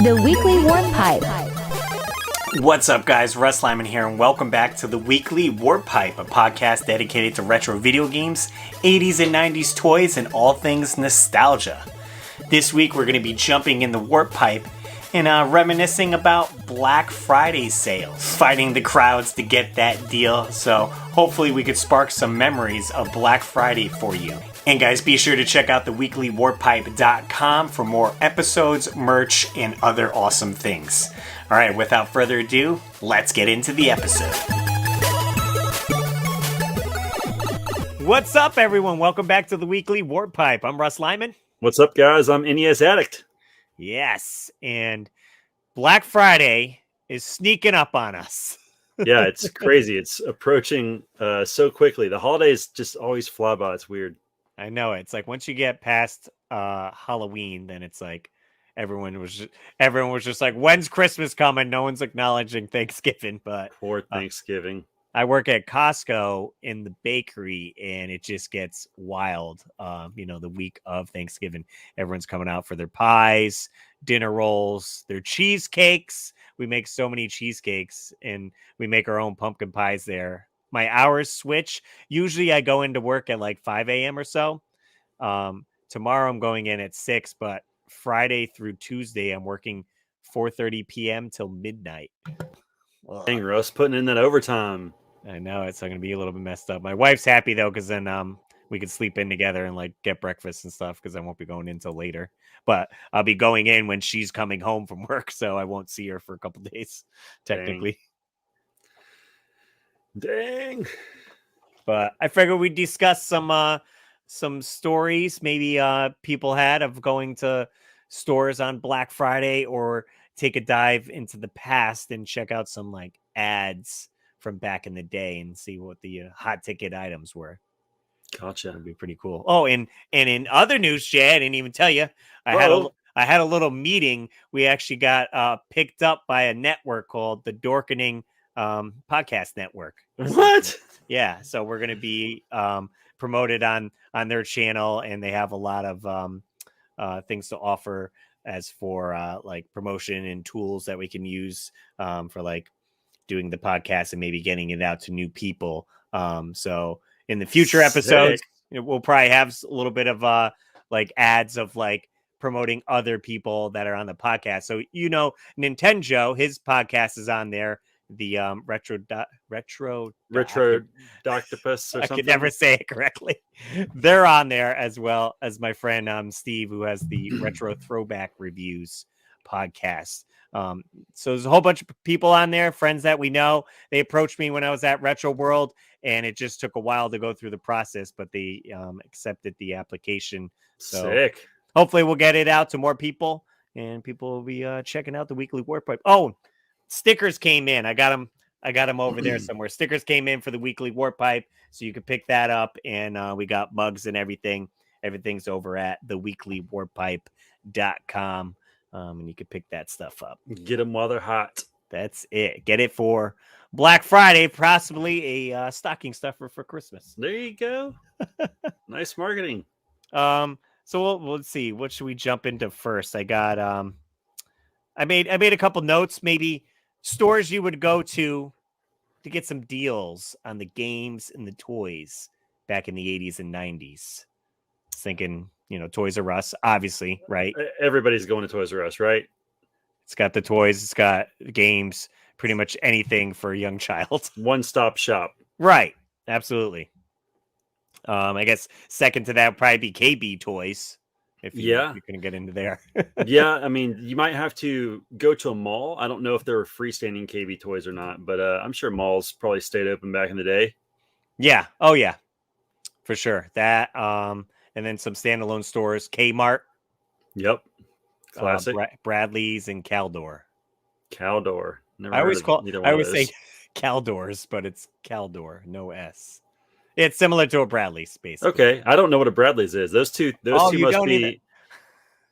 The Weekly Warp Pipe. What's up, guys? RussLyman here, and welcome back to the Weekly Warp Pipe, a podcast dedicated to retro video games, 80s and 90s toys, and all things nostalgia. This week, we're going to be jumping in the Warp Pipe and reminiscing about Black Friday sales, fighting the crowds to get that deal. So hopefully we could spark some memories of Black Friday for you. And guys, be sure to check out theweeklywarpipe.com for more episodes, merch, and other awesome things. All right, without further ado, let's get into the episode. What's up, everyone? Welcome back to the Weekly Warp Pipe. I'm RussLyman. What's up, guys? I'm NES Addict. Yes, and Black Friday is sneaking up on us. Yeah, it's crazy. It's approaching so quickly. The holidays just always fly by. It's weird. I know. It's like once you get past Halloween, then it's like everyone was just like, when's Christmas coming? No one's acknowledging Thanksgiving. But Poor Thanksgiving. I work at Costco in the bakery, and it just gets wild. The week of Thanksgiving, everyone's coming out for their pies, dinner rolls, their cheesecakes. We make so many cheesecakes, and we make our own pumpkin pies there. My hours switch. Usually I go into work at like 5 a.m. or so. Tomorrow I'm going in at 6, but Friday through Tuesday I'm working 4:30 p.m. till midnight. Dang, Russ, putting in that overtime. I know it's going to be a little bit messed up. My wife's happy though, because then we could sleep in together and like get breakfast and stuff, because I won't be going in till later. But I'll be going in when she's coming home from work, so I won't see her for a couple days, technically. Dang. But I figured we'd discuss some stories maybe people had of going to stores on Black Friday, or take a dive into the past and check out some like ads from back in the day and see what the hot ticket items were. Gotcha. That'd be pretty cool. Oh, and in other news, Jay, I didn't even tell you, I had a little meeting. We actually got picked up by a network called the Dorkening Podcast Network. What? Yeah, so we're going to be promoted on their channel, and they have a lot of things to offer as for like promotion and tools that we can use for like doing the podcast and maybe getting it out to new people. So in the future episodes, we'll probably have a little bit of like ads of like promoting other people that are on the podcast. So, Nintendo, his podcast is on there. The retro Doctopus or something. I could never say it correctly. They're on there, as well as my friend Steve, who has the Retro Throwback Reviews podcast. So there's a whole bunch of people on there, friends that we know. They approached me when I was at Retro World, and it just took a while to go through the process, but they accepted the application. So sick. Hopefully we'll get it out to more people, and people will be checking out the Weekly Warp Pipe. Oh, stickers came in. I got them over there somewhere. Stickers came in for the Weekly Warp Pipe, so you can pick that up. And we got mugs and everything. Everything's over at theweeklywarpipe.com. And you can pick that stuff up. Get them while they're hot. That's it. Get it for Black Friday, possibly a stocking stuffer for Christmas. There you go. Nice marketing. So let's see. What should we jump into first? I got I made a couple notes. Maybe stores you would go to get some deals on the games and the toys back in the 80s and 90s. Thinking, Toys R Us, obviously, right? Everybody's going to Toys R Us, right? It's got the toys, it's got games, pretty much anything for a young child. One-stop shop. Right. Absolutely. I guess second to that would probably be KB Toys. If you're going to get into there. Yeah, I mean, you might have to go to a mall. I don't know if there were freestanding KB Toys or not, but I'm sure malls probably stayed open back in the day. Yeah. Oh, yeah. For sure. That, and then some standalone stores, Kmart. Yep. Classic. Bradley's and Caldor. Caldor. I always say Caldors, but it's Caldor, no S. It's similar to a Bradley's, basically. Okay, I don't know what a Bradley's is. Those two must be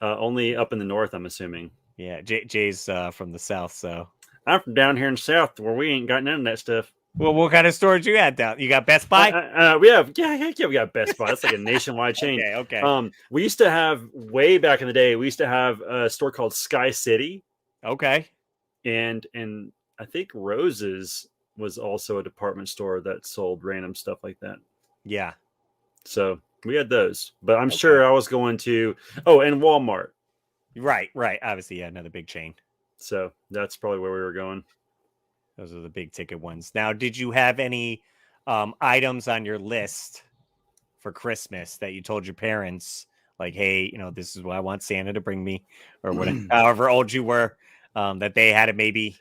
only up in the north, I'm assuming. Yeah, Jay's from the south, so I'm from down here in the south where we ain't got none of that stuff. Well, what kind of stores you got down? You got Best Buy? We got Best Buy. That's like a nationwide chain. Okay. We used to have way back in the day. We used to have a store called Sky City, Okay. And I think Rose's was also a department store that sold random stuff like that. Yeah. So we had those, but I'm Okay. sure I was going to, oh, and Walmart. Right. Obviously, yeah, another big chain. So that's probably where we were going. Those are the big ticket ones. Now, did you have any items on your list for Christmas that you told your parents, like, hey, this is what I want Santa to bring me, or whatever, however old you were, that they had to maybe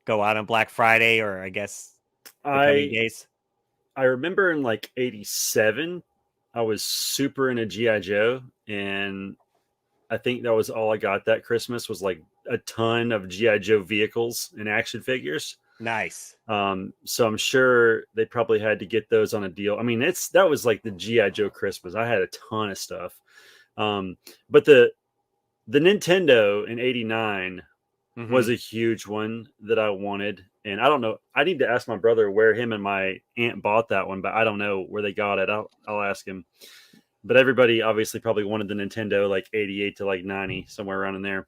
go out on Black Friday, or I guess the coming days? I remember in like 87, I was super into G.I. Joe, and I think that was all I got that Christmas was like a ton of G.I. Joe vehicles and action figures. Nice. So I'm sure they probably had to get those on a deal. I mean, that was like the G.I. Joe Christmas. I had a ton of stuff. But the Nintendo in 89 was a huge one that I wanted. And I don't know. I need to ask my brother where him and my aunt bought that one, but I don't know where they got it. I'll ask him. But everybody obviously probably wanted the Nintendo like 88 to like 90, somewhere around in there.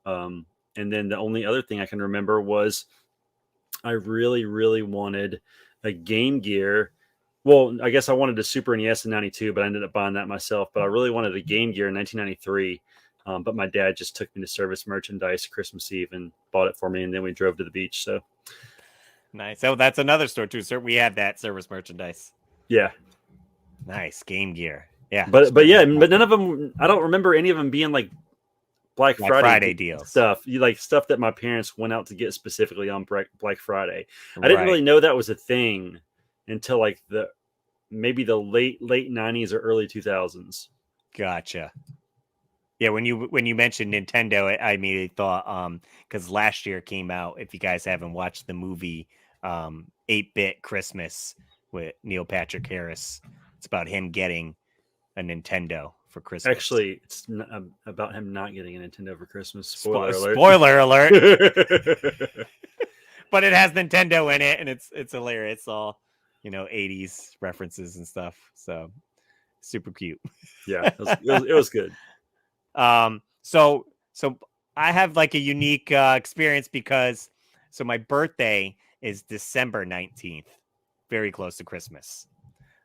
And then the only other thing I can remember was I really, really wanted a Game Gear. Well, I guess I wanted a Super NES in 92, but I ended up buying that myself. But I really wanted a Game Gear in 1993. But my dad just took me to Service Merchandise Christmas Eve and bought it for me. And then we drove to the beach. So nice. So that's another store too, sir. We had that Service Merchandise. yeah. Nice. Game Gear. Yeah. But yeah, but none of them, I don't remember any of them being like Black Friday deals stuff. Like stuff that my parents went out to get specifically on Black Friday. I didn't really know that was a thing until like maybe the late 90s or early 2000s. Gotcha. Yeah, when you mentioned Nintendo, I immediately thought because last year came out, if you guys haven't watched the movie 8-Bit Christmas with Neil Patrick Harris, it's about him getting a Nintendo for Christmas. Actually, it's about him not getting a Nintendo for Christmas. Spoiler alert. Spoiler alert. But it has Nintendo in it, and it's hilarious. It's all 80s references and stuff. So super cute. Yeah, it was good. So I have like a unique experience because my birthday is December 19th, very close to Christmas.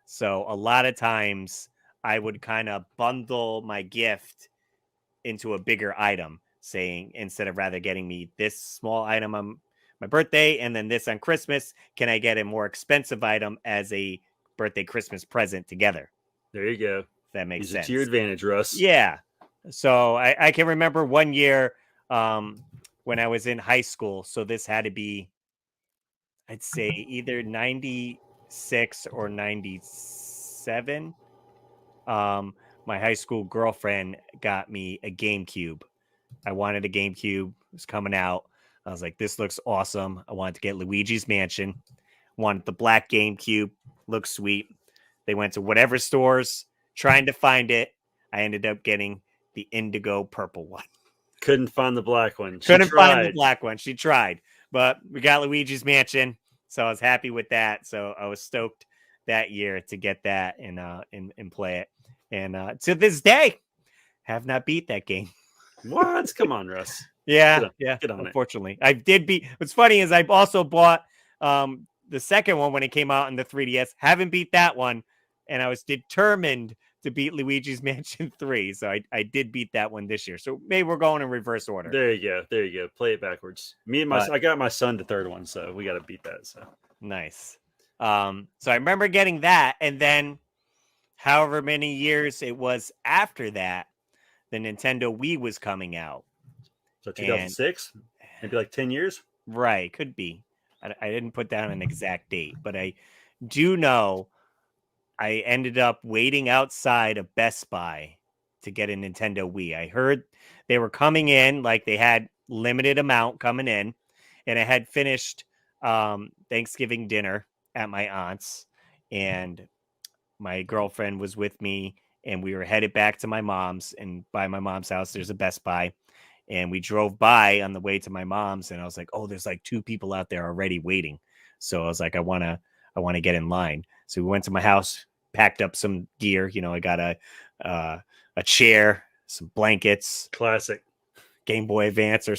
So a lot of times I would kind of bundle my gift into a bigger item, saying instead of rather getting me this small item on my birthday and then this on Christmas, can I get a more expensive item as a birthday Christmas present together? There you go. If that makes Use sense. it to your advantage, Russ. Yeah. So I can remember one year when I was in high school. So this had to be, I'd say either 96 or 97. My high school girlfriend got me a GameCube. I wanted a GameCube. It was coming out. I was like, this looks awesome. I wanted to get Luigi's Mansion. Wanted the black GameCube. Looks sweet. They went to whatever stores trying to find it. I ended up getting the indigo purple one. Couldn't find the black one. Couldn't find the black one. She tried. But we got Luigi's Mansion. So I was happy with that. So I was stoked that year to get that and play it. And to this day, have not beat that game. What? Come on, Russ. Yeah. Get on unfortunately, I did beat. What's funny is I also bought the second one when it came out in the 3DS. Haven't beat that one, and I was determined to beat Luigi's Mansion 3. So I did beat that one this year. So maybe we're going in reverse order. There you go. Play it backwards. I got my son the third one, so we got to beat that. So nice. So I remember getting that, and then however many years it was after that, the Nintendo Wii was coming out. So 2006, maybe like 10 years. Right, could be. I didn't put down an exact date, but I do know I ended up waiting outside of Best Buy to get a Nintendo Wii. I heard they were coming in, like they had limited amount coming in, and I had finished Thanksgiving dinner at my aunt's, and my girlfriend was with me, and we were headed back to my mom's, and by my mom's house, there's a Best Buy. And we drove by on the way to my mom's, and I was like, oh, there's like 2 people out there already waiting. So I was like, I want to get in line. So we went to my house, packed up some gear. I got a chair, some blankets. Classic. Game Boy Advance or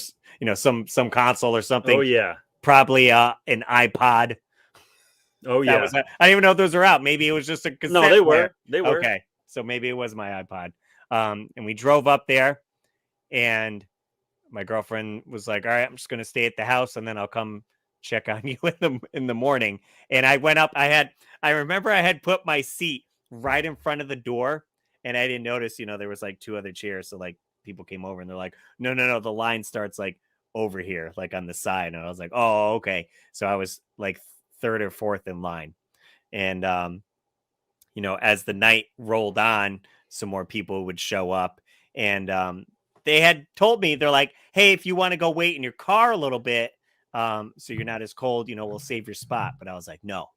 some console or Oh something. yeah. Probably an iPod. Oh That yeah. was I didn't even know if those were out. Maybe it was just a cassette No, they player. were. They were. Okay, so maybe it was my iPod. And we drove up there, and my girlfriend was like, "All right, I'm just gonna stay at the house, and then I'll come check on you in the morning." And I went up. I remember I had put my seat right in front of the door, and I didn't notice. There was like two other chairs, so like people came over, and they're like, "No, no, no, the line starts like over here, like on the side." And I was like, "Oh, okay." So I was like third or fourth in line, and as the night rolled on, some more people would show up. And they had told me, they're like, "Hey, if you want to go wait in your car a little bit, so you're not as cold, we'll save your spot." But I was like, "No,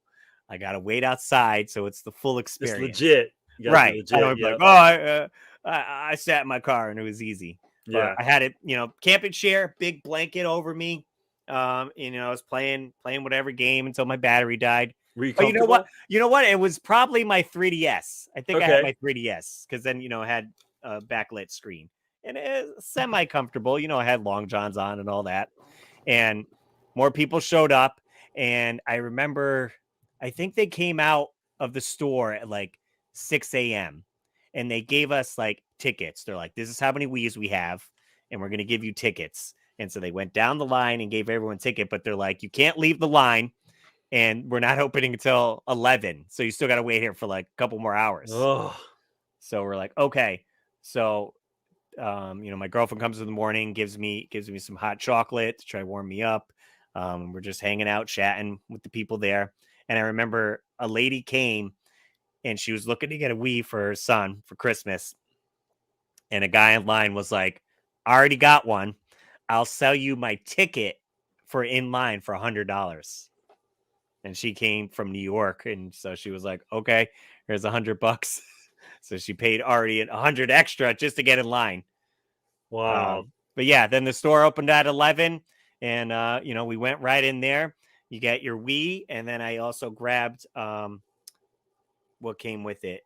I got to wait outside. So it's the full It's experience." legit. You gotta be Right. I legit. don't be like, Yep. "Oh, I sat in my car and it was easy." But Yeah. I had it, camping chair, big blanket over me. I was playing whatever game until my battery died. Were you Oh, you know what? comfortable? You know what? It was probably my 3DS. I think I had Okay. my 3DS because then it had a backlit screen and it was semi comfortable. I had long johns on and all that, and more people showed up. And I remember, I think they came out of the store at like 6 a.m. and they gave us like tickets. They're like, "This is how many Wii's we have, and we're gonna give you tickets." And so they went down the line and gave everyone a ticket, but they're like, "You can't leave the line, and we're not opening until 11. So you still got to wait here for like a couple more hours." Oh, So we're like, "Okay." So, my girlfriend comes in the morning, gives me some hot chocolate to try to warm me up. We're just hanging out, chatting with the people there. And I remember a lady came and she was looking to get a Wii for her son for Christmas. And a guy in line was like, "I already got one. I'll sell you my ticket for in line for $100." And she came from New York, and so she was like, "Okay, here's $100." So she paid already 100 extra just to get in line. wow. But yeah, then the store opened at 11, and we went right in there. You get your Wii, and then I also grabbed what came with it,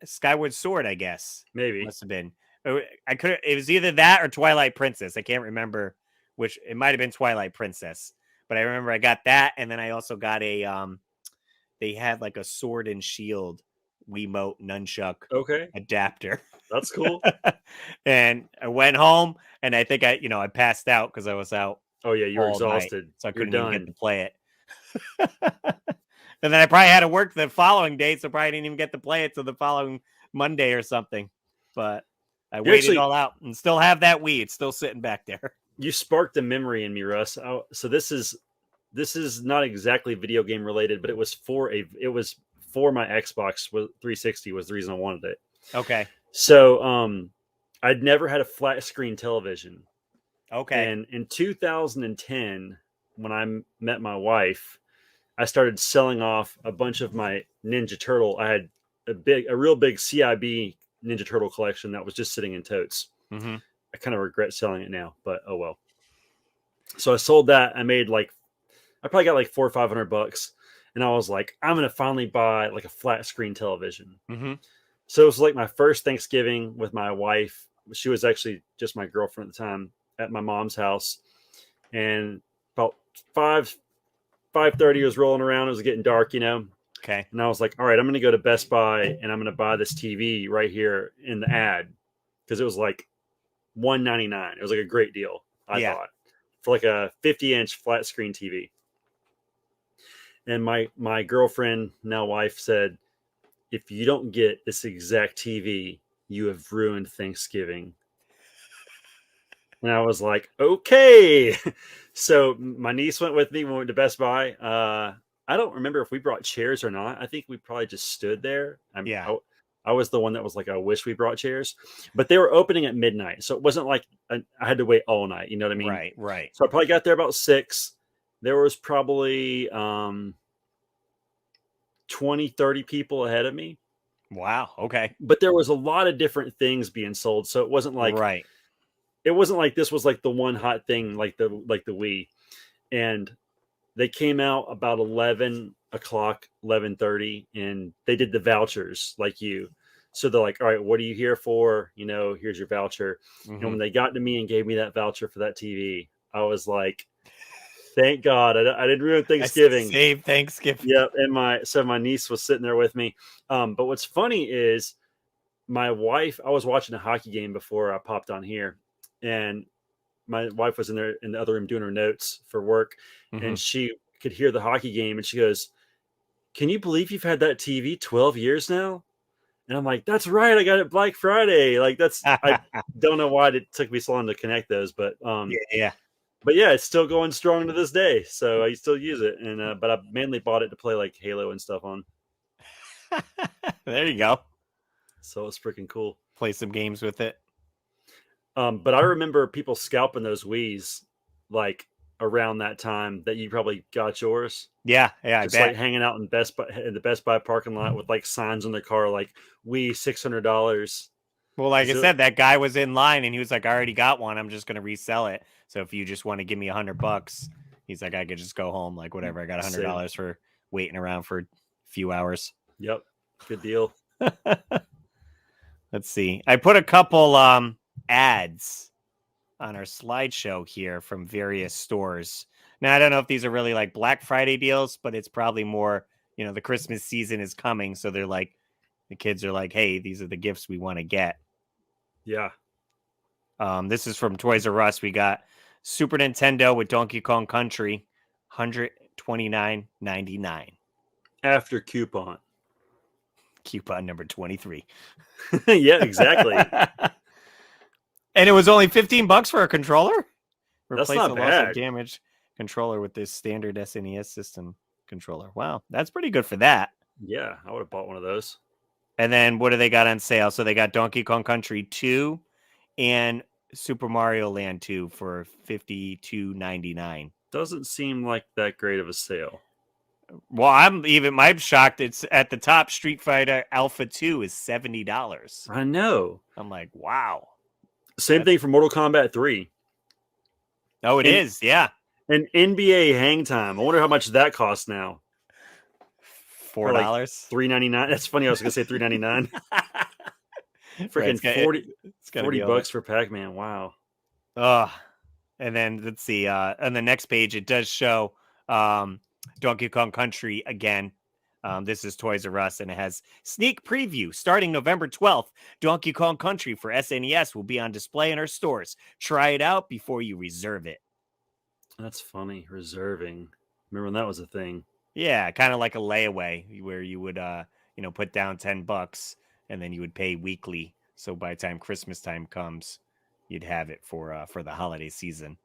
Skyward Sword, I guess. Maybe. Must have been. I could. It was either that or Twilight Princess. I can't remember which. It might have been Twilight Princess, but I remember I got that, and then I also got a. They had like a sword and shield Wiimote nunchuck Okay. adapter. That's cool. And I went home, and I think I passed out because I was out Oh yeah, you're all night, exhausted. so I You're couldn't even get done. to play it. And then I probably had to work the following day, so probably didn't even get to play it till the following Monday or something. But I You waited actually all out and still have that Wii. It's still sitting back there. you sparked a memory in me, Russ. So this is not exactly video game related, but it was for my Xbox 360 was the reason I wanted it. Okay. So I'd never had a flat screen television. Okay. And in 2010, when I met my wife, I started selling off a bunch of my Ninja Turtle. I had a real big CIB Ninja Turtle collection that was just sitting in totes. Mm-hmm. I kind of regret selling it now, but oh well. So I sold that. I probably got like $400 or $500, and I was like, I'm gonna finally buy like a flat screen television. Mm-hmm. So it was like my first Thanksgiving with my wife. She was actually just my girlfriend at the time at my mom's house, and about 5:30 was rolling around. It was getting dark, Okay. and I was like, all right, I'm going to go to Best Buy and I'm going to buy this TV right here in the ad because it was like $199. It was like a great deal, I Yeah. thought, for like a 50-inch flat screen TV. And my girlfriend, now wife, said, if you don't get this exact TV, you have ruined Thanksgiving. And I was like, okay. So my niece went with me. We went to Best Buy. I don't remember if we brought chairs or not. I think we probably just stood there. Yeah. I was the one that was like, I wish we brought chairs, but they were opening at midnight. So it wasn't like I had to wait all night. You know what I mean? Right. Right. So I probably got there about 6. There was probably 20, 30 people ahead of me. Wow. Okay. But there was a lot of different things being sold. So it wasn't like Right. this was like the one hot thing like the Wii. And they came out about 11 o'clock, 11:30, and they did the vouchers like you. So they're like, all right, what are you here for? You know, here's your voucher. And when they got to me and gave me that voucher for that TV, I was like, thank God I didn't ruin I Thanksgiving. saved Thanksgiving. Yep. And my niece was sitting there with me. But what's funny is my wife, I was watching a hockey game before I popped on here, and my wife was in there in the other room doing her notes for work, and she could hear the hockey game, and she goes, "Can you believe you've had that TV 12 years now?" And I'm like, "That's right, I got it Black Friday." Like I don't know why it took me so long to connect those, but yeah. but yeah, it's still going strong to this day. So I still use it, and but I mainly bought it to play like Halo and stuff on. There you go. So it's freaking cool. Play some games with it. But I remember people scalping those Wii's like around that time that you probably got yours. Yeah, I Just bet. like hanging out in the Best Buy parking lot with like signs on their car like Wii $600. Well, like I So, said, that guy was in line and he was like, I already got one. I'm just going to resell it. So if you just want to give me $100, he's like, I could just go home. Like, whatever. I got $100 for waiting around for a few hours. Yep. Good deal. Let's see. I put a couple ads on our slideshow here from various stores. Now, I don't know if these are really like Black Friday deals, but it's probably more, the Christmas season is coming. So they're like, the kids are like, hey, these are the gifts we want to get. Yeah. This is from Toys R Us. We got Super Nintendo with Donkey Kong Country, $129.99. After coupon. Coupon number 23. Yeah, exactly. And it was only $15 for a controller? That's Replace not the bad. loss of damaged controller with this standard SNES system controller. Wow, that's pretty good for that. Yeah, I would have bought one of those. And then what do they got on sale? So they got Donkey Kong Country 2 and Super Mario Land 2 for $52.99. Doesn't seem like that great of a sale. Well, I'm shocked. It's at the top. Street Fighter Alpha 2 is $70. I know. I'm like, wow. Same thing for Mortal Kombat 3. Oh, it is. Yeah. And NBA Hang Time. I wonder how much that costs now. $4. Like $3.99. That's funny. I was going to say $3.99. Freaking $40 for Pac-Man. Wow. And then let's see. On the next page, it does show Donkey Kong Country again. This is Toys R Us, and it has sneak preview starting November 12th. Donkey Kong Country for SNES will be on display in our stores. Try it out before you reserve it. That's funny. Reserving. Remember when that was a thing? Yeah, kind of like a layaway where you would, put down $10 and then you would pay weekly. So by the time Christmas time comes, you'd have it for the holiday season.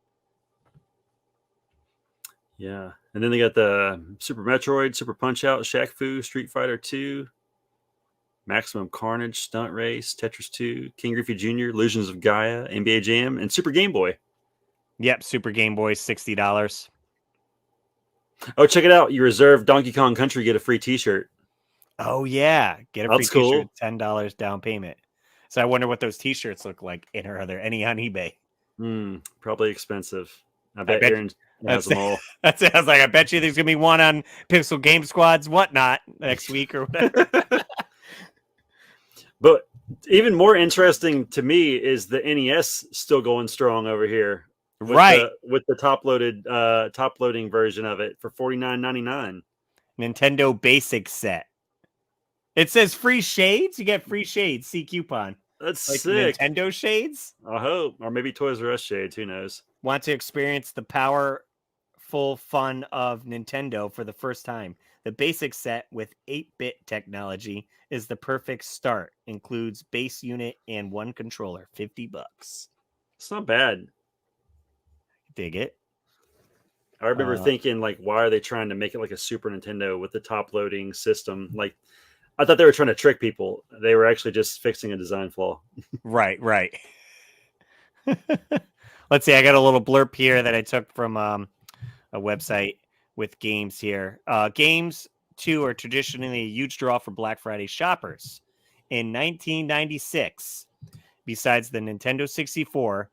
Yeah. And then they got the Super Metroid, Super Punch-Out, Shaq Fu, Street Fighter 2, Maximum Carnage, Stunt Race, Tetris 2, King Griffey Jr., Illusions of Gaia, NBA Jam, and Super Game Boy. Yep, Super Game Boy, $60. Oh, check it out. You reserve Donkey Kong Country, get a free t-shirt. Oh, yeah. Get a free That's t-shirt, cool. $10 down payment. So I wonder what those t-shirts look like. And are there any on eBay? Probably expensive. I bet Aaron has them all. That's it. I was like, I bet you there's going to be one on Pixel Game Squad's Whatnot next week or whatever. But even more interesting to me is the NES still going strong over here. With the top loading version of it for $49.99. Nintendo Basic Set. It says free shades. You get free shades. See coupon. That's like sick. Nintendo shades. I hope, or maybe Toys R Us shades. Who knows? Want to experience the powerful fun of Nintendo for the first time? The Basic Set with 8-bit technology is the perfect start. Includes base unit and one controller. $50. It's not bad. Dig it. I remember thinking, like, why are they trying to make it like a Super Nintendo with the top loading system? Like, I thought they were trying to trick people. They were actually just fixing a design flaw. Right. Let's see. I got a little blurb here that I took from a website with games here. Games 2 are traditionally a huge draw for Black Friday shoppers. In 1996, besides the Nintendo 64,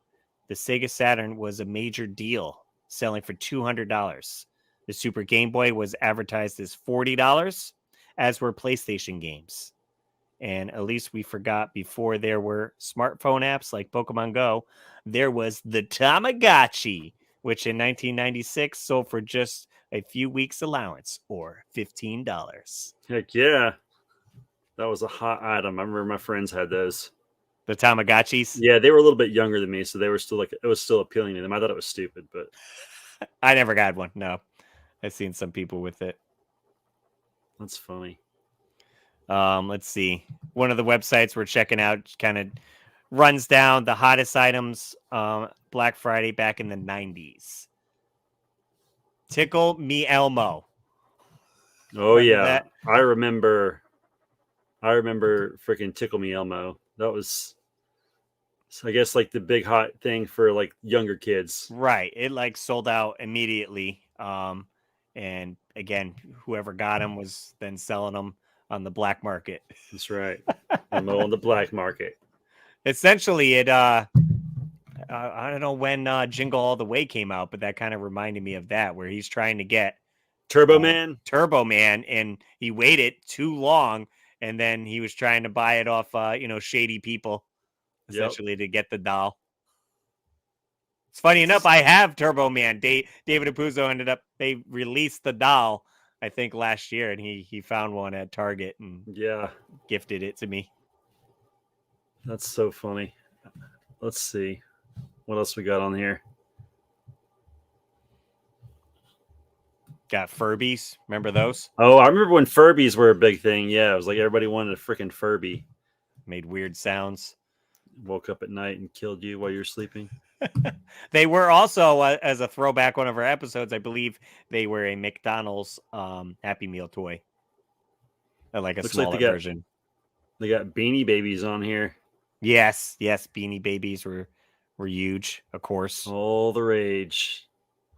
the Sega Saturn was a major deal, selling for $200. The Super Game Boy was advertised as $40, as were PlayStation games. And at least we forgot before there were smartphone apps like Pokemon Go, there was the Tamagotchi, which in 1996 sold for just a few weeks' allowance or $15. Heck yeah. That was a hot item. I remember my friends had those. The Tamagotchis? Yeah, they were a little bit younger than me, so they were still like, it was still appealing to them. I thought it was stupid, but I never got one. No. I've seen some people with it. that's funny. Let's see. One of the websites we're checking out kind of runs down the hottest items Black Friday back in the 90s. Tickle Me Elmo. Oh Remember yeah. that? I remember freaking Tickle Me Elmo. That was, I guess, like the big hot thing for like younger kids. Right. It like sold out immediately. And again, whoever got them was then selling them on the black market. That's right. Elmo on the black market. Essentially, it I don't know when Jingle All the Way came out, but that kind of reminded me of that, where he's trying to get Turbo Man. Turbo Man, and he waited too long, and then he was trying to buy it off shady people, essentially, to get the doll. It's funny enough, I have Turbo Man. David Apuzzo they released the doll, I think, last year, and he found one at Target and gifted it to me. That's so funny. Let's see. What else we got on here? Got Furbies. Remember those? Oh, I remember when Furbies were a big thing. Yeah, it was like everybody wanted a freaking Furby. Made weird sounds. Woke up at night and killed you while you're sleeping. They were also, as a throwback, one of our episodes, I believe they were a McDonald's Happy Meal toy. Like a smaller version. They got Beanie Babies on here. Yes. Beanie Babies were huge, of course. All the rage.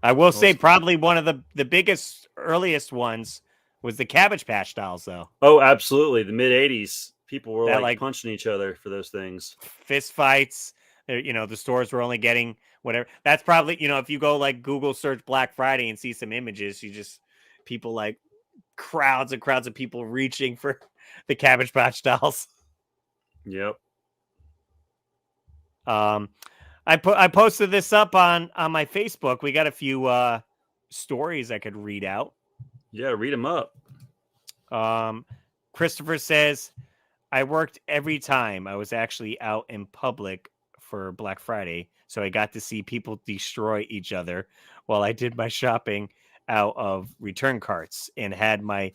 I will say probably one of the biggest, earliest ones was the Cabbage Patch dolls, though. Oh, absolutely. The mid-'80s. People were like punching each other for those things. Fist fights. The stores were only getting whatever. That's probably, if you go like Google search Black Friday and see some images, people like crowds and crowds of people reaching for the Cabbage Patch dolls. Yep. I posted this up on my Facebook. We got a few stories I could read out. Yeah, read them up. Christopher says, I worked every time I was actually out in public for Black Friday, so I got to see people destroy each other while I did my shopping out of return carts and had my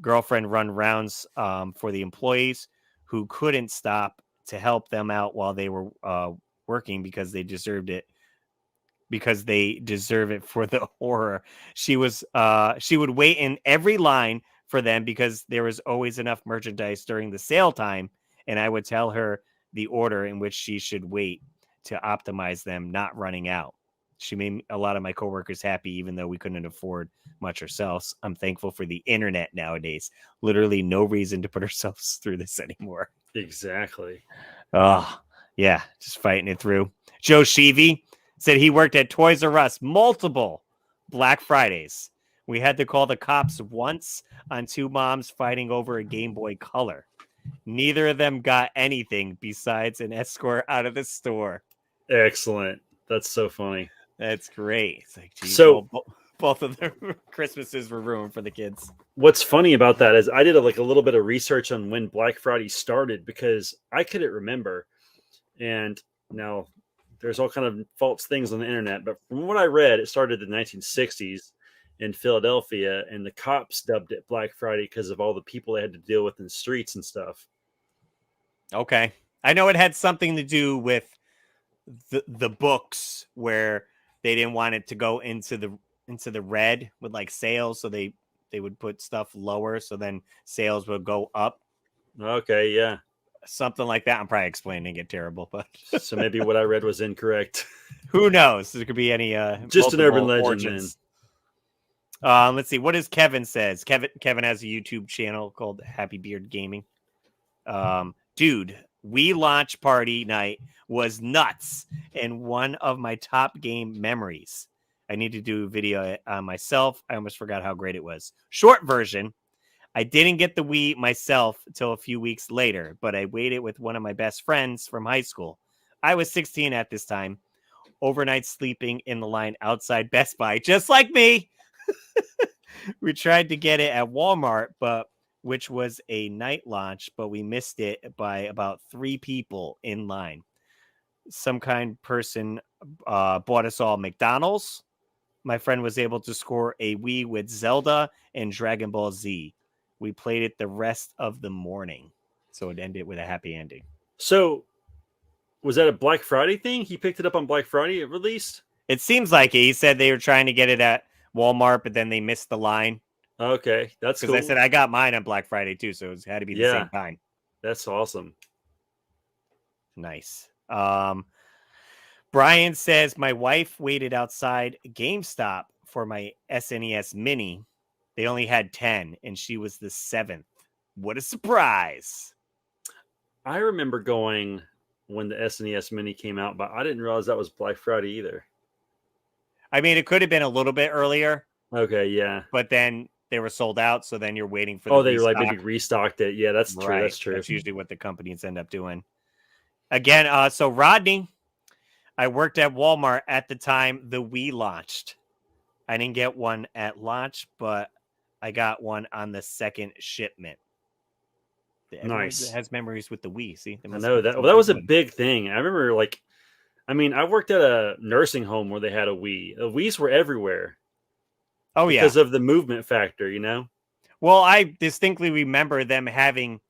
girlfriend run rounds for the employees who couldn't stop to help them out while they were working because they deserved it. Because they deserve it for the horror. She would wait in every line for them because there was always enough merchandise during the sale time, and I would tell her the order in which she should wait to optimize them not running out. She made a lot of my coworkers happy, even though we couldn't afford much ourselves. I'm thankful for the internet nowadays. Literally no reason to put ourselves through this anymore. Exactly. Oh, yeah, just fighting it through. Joe Sheevy said he worked at Toys R Us multiple Black Fridays. We had to call the cops once on two moms fighting over a Game Boy Color. Neither of them got anything besides an escort out of the store. Excellent. That's so funny. That's great. It's like, geez, so both of their Christmases were ruined for the kids. What's funny about that is I did a little bit of research on when Black Friday started because I couldn't remember. And now there's all kind of false things on the internet, but from what I read, it started in the 1960s in Philadelphia, and the cops dubbed it Black Friday because of all the people they had to deal with in the streets and stuff. Okay. I know it had something to do with the books where they didn't want it to go into the red with like sales, so they would put stuff lower, so then sales would go up. Okay, yeah. Something like that. I'm probably explaining it terrible, but so maybe what I read was incorrect. Who knows? There could be any just an urban legend. Let's see. What does Kevin says? Kevin has a YouTube channel called Happy Beard Gaming. Dude, Wii launch party night was nuts and one of my top game memories. I need to do a video on myself. I almost forgot how great it was. Short version. I didn't get the Wii myself until a few weeks later, but I waited with one of my best friends from high school. I was 16 at this time, overnight sleeping in the line outside Best Buy, just like me. We tried to get it at Walmart, but which was a night launch, but we missed it by about 3 people in line. Some kind person bought us all McDonald's. My friend was able to score a Wii with Zelda and Dragon Ball Z. We played it the rest of the morning, so it ended with a happy ending. So, was that a Black Friday thing? He picked it up on Black Friday at release? It seems like it. He said they were trying to get it at Walmart, but then they missed the line. Okay, that's cool. Because I said I got mine on Black Friday too, so it had to be the same time. That's awesome. Nice. Brian says my wife waited outside GameStop for my SNES Mini. They only had 10, and she was the 7th. What a surprise! I remember going when the SNES Mini came out, but I didn't realize that was Black Friday either. I mean, it could have been a little bit earlier. Okay, yeah. But then they were sold out, so then you're waiting for they were like maybe restocked it. Yeah, that's true. That's true. That's usually what the companies end up doing. Again, so Rodney, I worked at Walmart at the time the Wii launched. I didn't get one at launch, but I got one on the second shipment. Nice. Has memories with the Wii. See, I know that. Well, that was a big thing. I remember, I worked at a nursing home where they had a Wii. The Wiis were everywhere. Oh, yeah. Because of the movement factor, you know? Well, I distinctly remember them having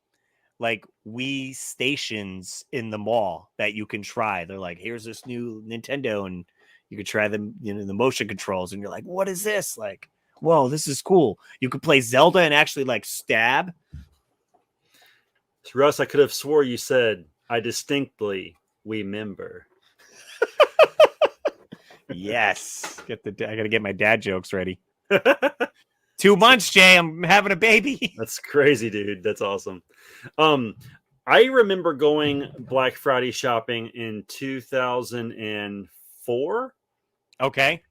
like Wii stations in the mall that you can try. They're like, here's this new Nintendo, and you could try them, the motion controls, and you're like, what is this? Like, whoa, this is cool. You could play Zelda and actually like stab. Russ, I could have swore you said, I distinctly remember. Yes. I gotta get my dad jokes ready. 2 months, Jay. I'm having a baby. That's crazy, dude. That's awesome. I remember going Black Friday shopping in 2004. Okay.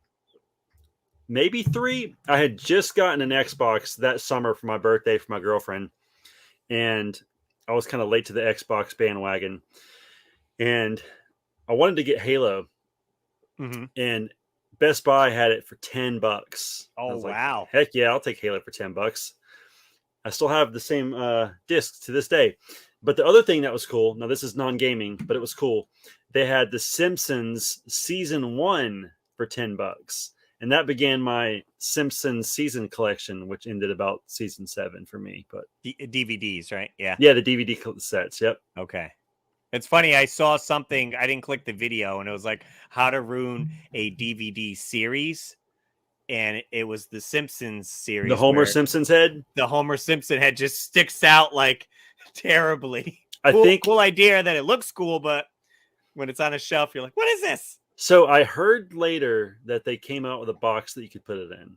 Maybe 3. I had just gotten an Xbox that summer for my birthday for my girlfriend. And I was kind of late to the Xbox bandwagon. And I wanted to get Halo. Mm-hmm. And Best Buy had it for $10. Oh, wow. Like, heck yeah, I'll take Halo for $10. I still have the same discs to this day. But the other thing that was cool, now this is non-gaming, but it was cool. They had The Simpsons Season 1 for $10. And that began my Simpsons season collection, which ended about Season 7 for me. But DVDs, right? Yeah. Yeah, the DVD sets, yep. Okay. It's funny, I saw something, I didn't click the video, and it was like how to ruin a DVD series. And it was the Simpsons series. The Homer Simpson's head? The Homer Simpson head just sticks out like terribly. I think cool idea that it looks cool, but when it's on a shelf, you're like, what is this? So I heard later that they came out with a box that you could put it in.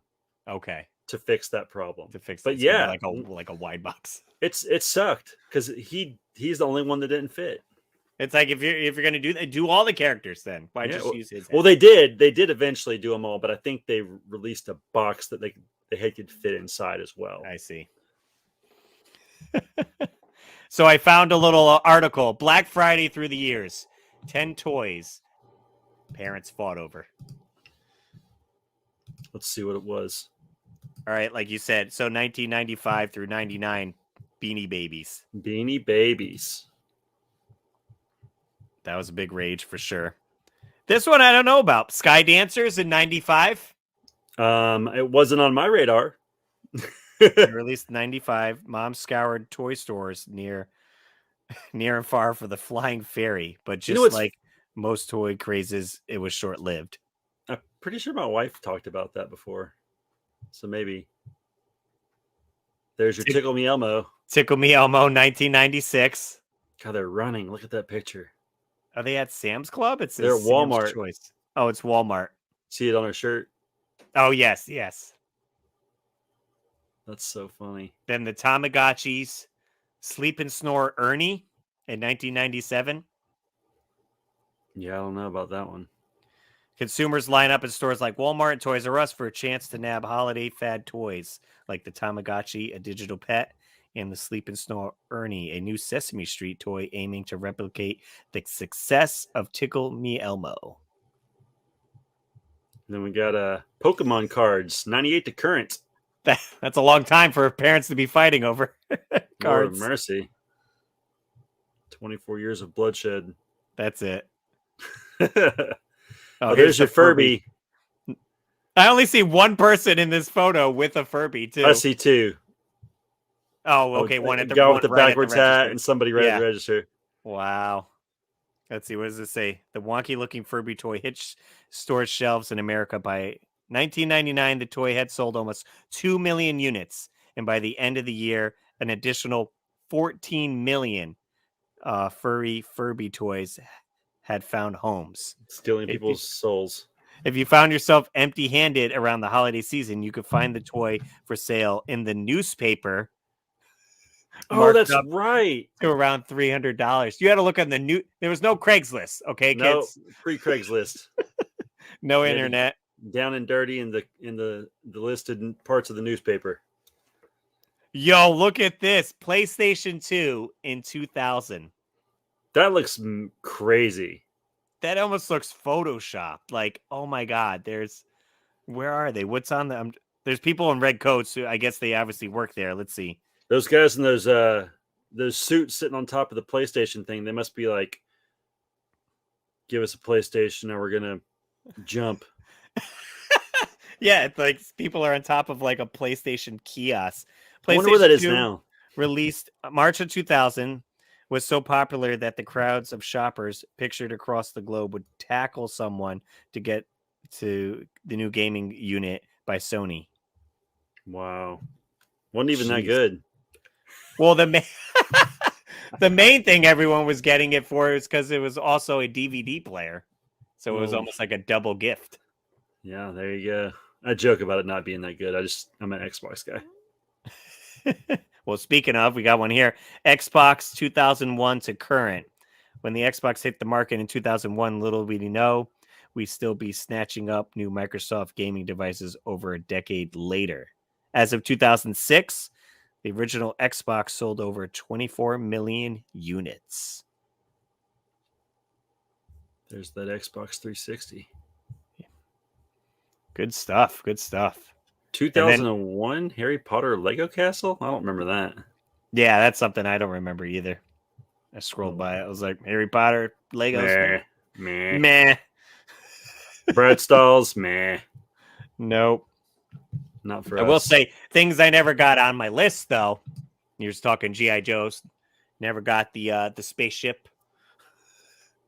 Okay. To fix that problem. But yeah, like a wide box. It sucked because he's the only one that didn't fit. It's like if you're gonna do all the characters, then why just use his head? Well, they did eventually do them all, but I think they released a box that they could fit inside as well. I see. So I found a little article: Black Friday through the years, 10 toys parents fought over. Let's see what it was. All right, like you said, so 1995 through 99, Beanie Babies. Beanie Babies. That was a big rage for sure. This one I don't know about. Sky Dancers in 95. It wasn't on my radar. Released in 95. Mom scoured toy stores near and far for the Flying Fairy, but just like most toy crazes, it was short-lived. I'm pretty sure my wife talked about that before. So maybe. There's your Tickle Me Elmo. Tickle Me Elmo, 1996. God, they're running. Look at that picture. Are they at Sam's Club? They're at Walmart. Choice. Oh, it's Walmart. See it on her shirt? Oh, yes, yes. That's so funny. Then the Tamagotchis, Sleep and Snore Ernie in 1997. Yeah, I don't know about that one. Consumers line up in stores like Walmart and Toys R Us for a chance to nab holiday fad toys like the Tamagotchi, a digital pet, and the Sleep and Snore Ernie, a new Sesame Street toy aiming to replicate the success of Tickle Me Elmo. Then we got Pokemon cards, 98 to current. That's a long time for parents to be fighting over Lord of cards. mercy. 24 years of bloodshed. That's it. Oh, there's your Furby. I only see one person in this photo with a Furby, too. I see two. Oh, okay. One at the guy one with the right backwards at the hat and somebody right at the register. Wow. Let's see. What does it say? The wonky-looking Furby toy hit store shelves in America by 1999. The toy had sold almost 2 million units, and by the end of the year, an additional 14 million Furby toys had found homes. Stealing people's souls. If you found yourself empty-handed around the holiday season, you could find the toy for sale in the newspaper. Oh, that's right. To around $300. You had to look on the new. There was no Craigslist, okay, kids? No, pre-Craigslist. No internet. Down and dirty in the listed parts of the newspaper. Yo, look at this. PlayStation 2 in 2000. That looks crazy. That almost looks photoshopped. Like, oh my God, where are they? What's on them? There's people in red coats who I guess they obviously work there. Let's see. Those guys in those suits sitting on top of the PlayStation thing, they must be like, give us a PlayStation or we're gonna jump. Yeah, it's like people are on top of like a PlayStation kiosk. I wonder where that is now. Released March of 2000. Was so popular that the crowds of shoppers pictured across the globe would tackle someone to get to the new gaming unit by Sony. Wow. Wasn't even that good. Well, the main thing everyone was getting it for is because it was also a DVD player. So it was almost like a double gift. Yeah, there you go. I joke about it not being that good. I'm an Xbox guy. Well, speaking of, we got one here. Xbox 2001 to current. When the Xbox hit the market in 2001, little we know, we'd still be snatching up new Microsoft gaming devices over a decade later. As of 2006, the original Xbox sold over 24 million units. There's that Xbox 360. Good stuff. Good stuff. 2001 Harry Potter Lego Castle? I don't remember that. Yeah, that's something I don't remember either. I scrolled by it. I was like, Harry Potter Legos? Meh. Brad Stalls? Meh. Nope. Not for us. I will say, things I never got on my list, though. You're just talking G.I. Joes. Never got the spaceship.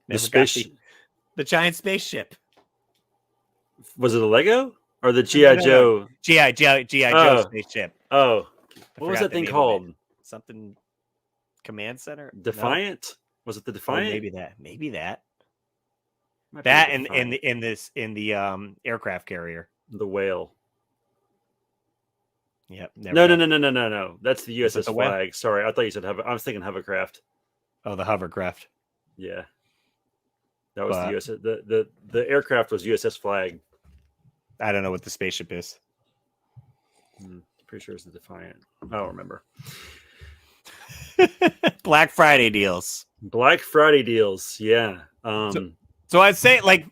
Never got the giant spaceship. Was it a Lego? Or the G.I. Joe? G.I. Joe spaceship. Oh. What was that thing called? Something Command Center? Defiant? No? Was it the Defiant? Oh, maybe that. That in the aircraft carrier. The Whale. Yep. No. That's the USS Flag. Whale? Sorry, I thought you said I was thinking hovercraft. Oh, the hovercraft. Yeah. That was the USS. The aircraft was USS Flag. I don't know what the spaceship is. Pretty sure it's the Defiant. I don't remember. Black Friday deals. Yeah. So I'd say, like,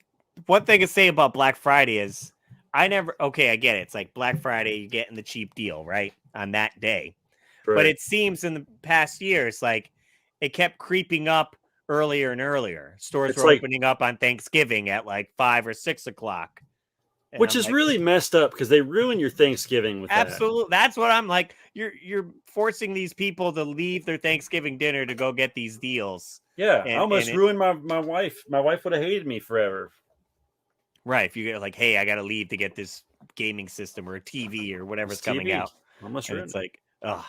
one thing to say about Black Friday is I get it. It's like Black Friday, you're getting the cheap deal, right? On that day. Right. But it seems in the past years, like, it kept creeping up earlier and earlier. Stores were opening up on Thanksgiving at like 5 or 6 o'clock. Which is really messed up because they ruin your Thanksgiving with that. Absolutely. That's what I'm like. You're forcing these people to leave their Thanksgiving dinner to go get these deals. Yeah. I almost ruined my wife. My wife would have hated me forever. Right. If you get like, hey, I got to leave to get this gaming system or a TV or whatever's coming out. Almost ruined. It's like, ugh.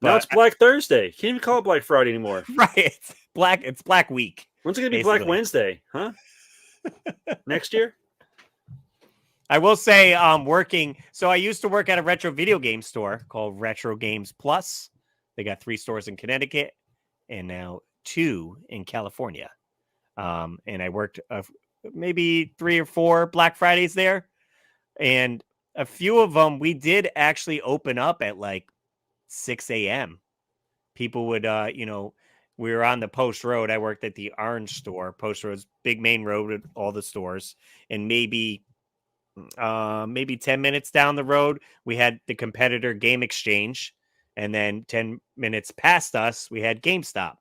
Now it's Black Thursday. Can't even call it Black Friday anymore. Right. It's Black Week. When's it going to be Black Wednesday? Huh? Next year? I will say working. So I used to work at a retro video game store called Retro Games Plus. They got 3 stores in Connecticut and now 2 in California. And I worked maybe 3 or 4 Black Fridays there. And a few of them, we did actually open up at like 6 a.m. People would, we were on the Post Road. I worked at the Orange store. Post Road's big main road with all the stores. And maybe 10 minutes down the road, we had the competitor Game Exchange. And then 10 minutes past us, we had GameStop.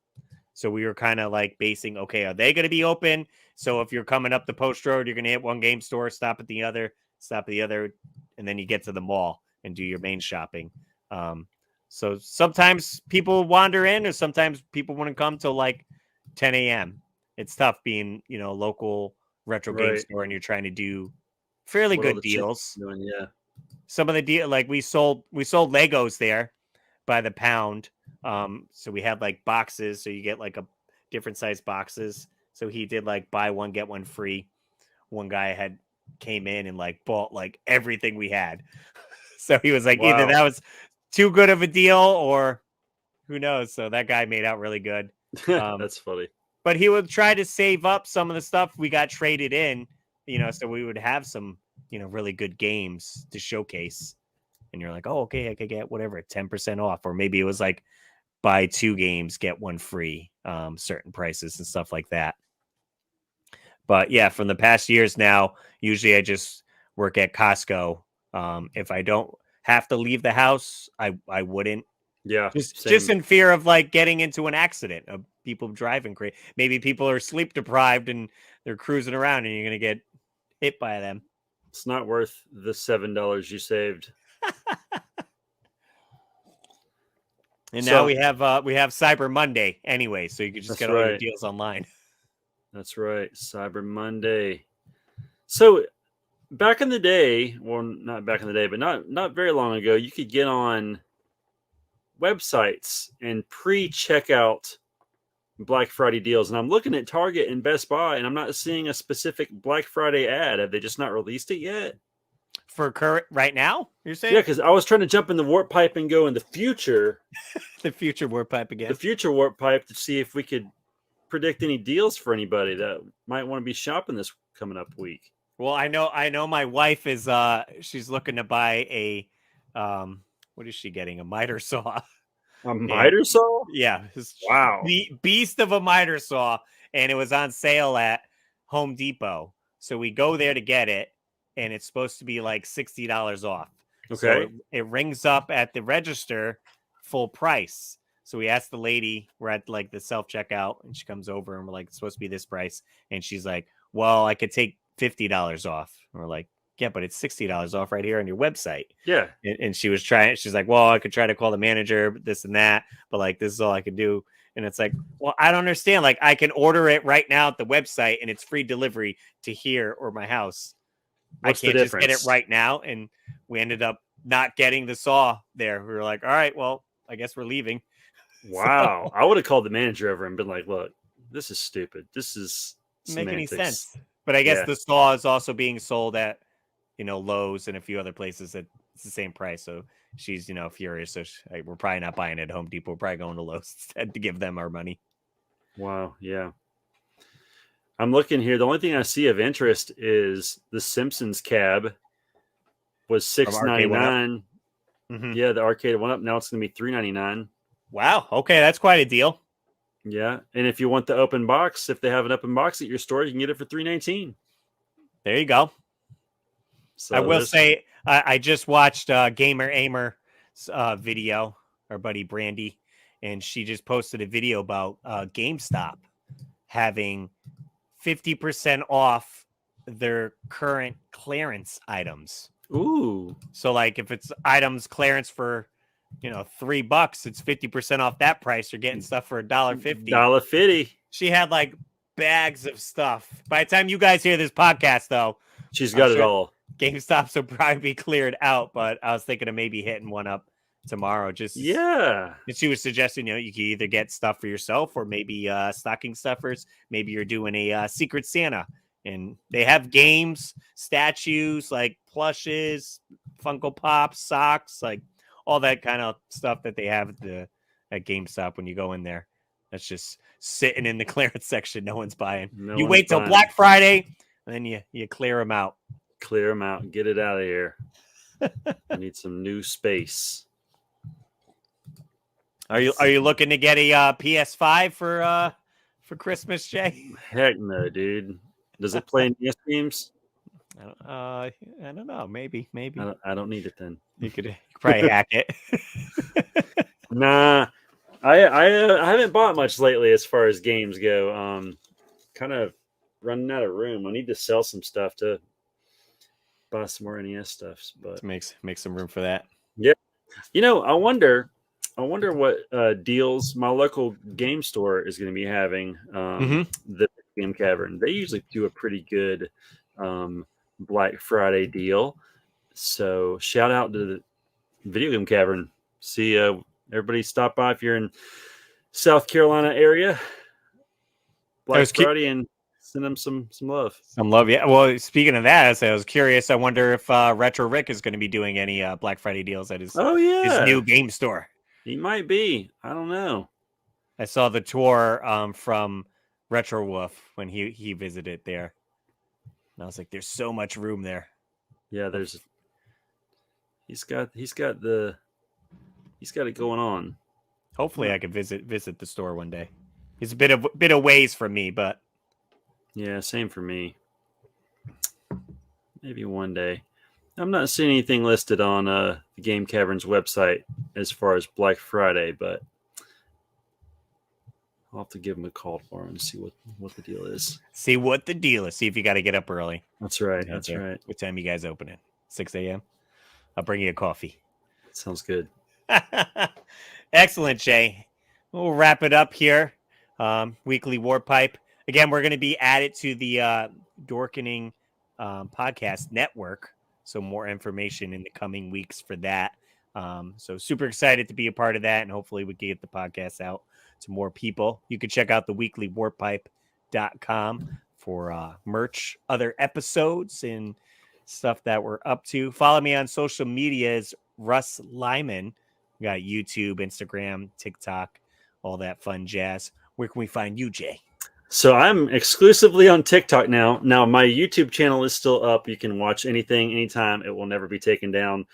So we were kind of like basing, okay, are they going to be open? So if you're coming up the Post Road, you're going to hit one game store, stop at the other, and then you get to the mall and do your main shopping. So sometimes people wander in, or sometimes people wouldn't come till like 10 a.m. It's tough being, local retro game store, and you're trying to do fairly good deals. Yeah. Some of the deal, like we sold Legos there by the pound. So we had like boxes, so you get like a different size boxes. So he did like buy one, get one free. One guy came in and like bought like everything we had. So he was like, either that was too good of a deal or who knows. So that guy made out really good. That's funny. But he would try to save up some of the stuff we got traded in, so we would have some, really good games to showcase. And you're like, oh, okay, I could get whatever, 10% off. Or maybe it was like buy 2 games, get 1 free, certain prices and stuff like that. But yeah, from the past years now, usually I just work at Costco. If I don't have to leave the house, I wouldn't. Yeah. Just in fear of like getting into an accident of people driving crazy. Maybe people are sleep deprived and they're cruising around and you're going to get hit by them. It's not worth the $7 you saved. And now we have Cyber Monday anyway, so you can just get all your deals online. That's right, Cyber Monday. So back in the day, well, not back in the day, but not very long ago, you could get on websites and pre-check out Black Friday deals. And I'm looking at Target and Best Buy, and I'm not seeing a specific Black Friday ad. Have they just not released it yet? For current right now, you're saying? Yeah, because I was trying to jump in the warp pipe and go in the future. The future warp pipe again. The future warp pipe to see if we could predict any deals for anybody that might want to be shopping this coming up week. Well, I know my wife is she's looking to buy a what is she getting? A miter saw. A miter saw? Yeah. Wow. The beast of a miter saw, and it was on sale at Home Depot. So we go there to get it, and it's supposed to be like $60 off. Okay. So it rings up at the register full price. So we asked the lady, we're at like the self-checkout, and she comes over and we're like, it's supposed to be this price. And she's like, well, I could take $50 off. And we're like, yeah, but it's $60 off right here on your website. Yeah. And she was trying, she's like, well, I could try to call the manager, this and that, but like, this is all I could do. And it's like, well, I don't understand. Like, I can order it right now at the website and it's free delivery to here or my house. What's I can't just get it right now. And we ended up not getting the saw there. We were like, all right, well, I guess we're leaving. Wow. So, I would have called the manager over and been like, look, this is stupid. This is make any sense. But I guess the saw is also being sold at, Lowe's and a few other places that it's the same price. So she's, furious. So we're probably not buying it at Home Depot. We're probably going to Lowe's instead to give them our money. Wow. Yeah. I'm looking here. The only thing I see of interest is the Simpsons cab was $6.99. Mm-hmm. Yeah, the arcade went up. Now it's going to be $3.99. Wow. Okay, that's quite a deal. Yeah, and if you want the open box, if they have an open box at your store, you can get it for $3.19. There you go. So I will say I just watched Gamer Aimer's video, our buddy Brandy, and she just posted a video about GameStop having 50% off their current clearance items. Ooh. So like if it's items clearance for, $3, it's 50% off that price. You're getting stuff for $1.50. $1.50. She had like bags of stuff. By the time you guys hear this podcast, though, she's got it all. GameStops will probably be cleared out, but I was thinking of maybe hitting one up tomorrow. Yeah. And she was suggesting, you can either get stuff for yourself or maybe stocking stuffers. Maybe you're doing a Secret Santa, and they have games, statues, like plushes, Funko Pops, socks, like all that kind of stuff that they have at GameStop when you go in there. That's just sitting in the clearance section. No one's buying. You wait till Black Friday. and then you clear them out. Clear them out and get it out of here. I need some new space. Are you looking to get a PS5 for Christmas, Jay? Heck no, dude. Does it play NES games? I don't know. Maybe. I don't need it then. You could probably hack it. Nah, I haven't bought much lately as far as games go. Kind of running out of room. I need to sell some stuff to buy some more NES stuff. But make some room for that. Yeah, I wonder what deals my local game store is going to be having. The Game Cavern. They usually do a pretty good Black Friday deal. So shout out to the Video Game Cavern. See, everybody stop by if you're in South Carolina area. Black Friday and send them some love. Some love, yeah. Well, speaking of that, I was curious. I wonder if Retro Rick is going to be doing any Black Friday deals at his new game store. He might be. I don't know. I saw the tour from Retro Wolf when he visited there. And I was like, there's so much room there. Yeah, he's got it going on. Hopefully I could visit the store one day. It's a bit of ways from me, but yeah, same for me. Maybe one day. I'm not seeing anything listed on the Game Cavern's website as far as Black Friday, but I'll have to give him a call tomorrow and see what the deal is. See what the deal is. See if you got to get up early. That's right. That's right. What time you guys open it? 6 a.m.? I'll bring you a coffee. Sounds good. Excellent, Jay. We'll wrap it up here. Weekly Warp Pipe. Again, we're going to be added to the Dorkening podcast network. So more information in the coming weeks for that. So super excited to be a part of that. And hopefully we can get the podcast out to more people. You can check out the weeklywarpipe.com for merch, other episodes, and stuff that we're up to. Follow me on social media as RussLyman. We got YouTube, Instagram, TikTok, all that fun jazz. Where can we find you, Jay? So I'm exclusively on TikTok now. Now my YouTube channel is still up. You can watch anything, anytime. It will never be taken down.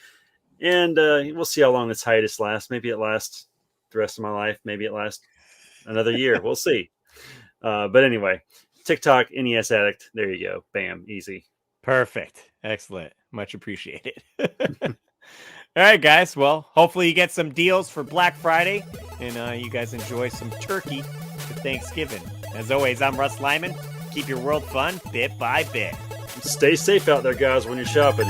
And we'll see how long this hiatus lasts. Maybe it lasts the rest of my life. Maybe it lasts another year. We'll see. But anyway, TikTok, NES Addict. There you go. Bam. Easy. Perfect. Excellent. Much appreciated. All right, guys. Well, hopefully you get some deals for Black Friday and you guys enjoy some turkey for Thanksgiving. As always, I'm RussLyman. Keep your world fun bit by bit. Stay safe out there, guys, when you're shopping.